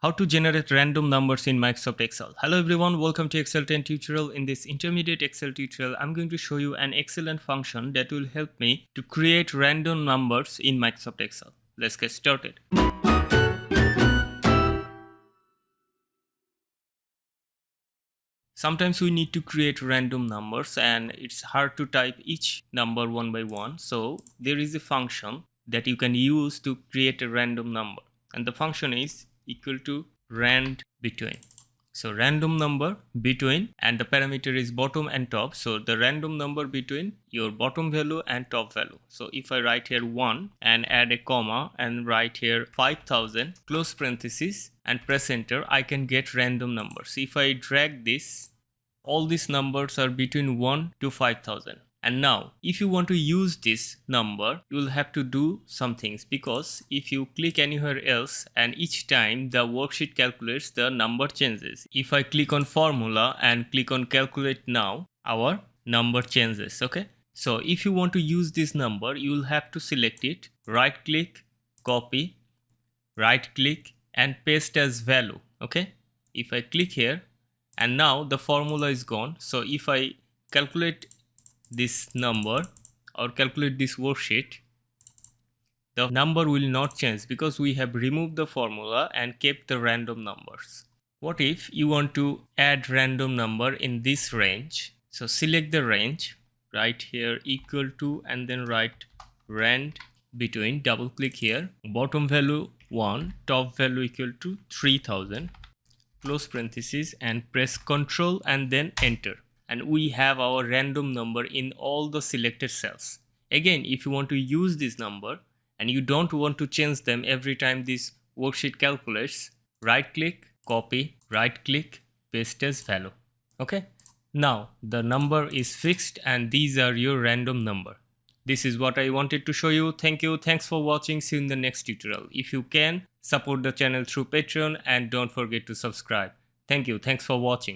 How to generate random numbers in Microsoft Excel. Hello everyone, welcome to Excel 10 tutorial. In this intermediate Excel tutorial, I'm going to show you an excellent function that will help me to create random numbers in Microsoft Excel. Let's get started. Sometimes we need to create random numbers and it's hard to type each number one by one. So there is a function that you can use to create a random number, and the function is equal to RANDBETWEEN. So random number between, and the parameter is bottom and top. So the random number between your bottom value and top value. So if I write here 1 and add a comma and write here 5000, close parenthesis and press enter, I can get random numbers. If I drag this, all these numbers are between 1 to 5000. And now if you want to use this number, you will have to do some things, because if you click anywhere else and each time the worksheet calculates, the number changes. If I click on formula and click on calculate now, our number changes. Okay, so if you want to use this number, you will have to select it, right click, copy, right click and paste as value. Okay, if I click here and now the formula is gone. So if I calculate this number or calculate this worksheet, the number will not change because we have removed the formula and kept the random numbers. What if you want to add random number in this range? So select the range, right here equal to, and then write RANDBETWEEN, double click here, bottom value 1, top value equal to 3000, close parenthesis and press Ctrl and then enter. And we have our random number in all the selected cells. Again, if you want to use this number and you don't want to change them every time this worksheet calculates, right click, copy, right click, paste as value. Okay, now the number is fixed and these are your random number. This is what I wanted to show you. Thank you. Thanks for watching. See you in the next tutorial. If you can, support the channel through Patreon and don't forget to subscribe. Thank you. Thanks for watching.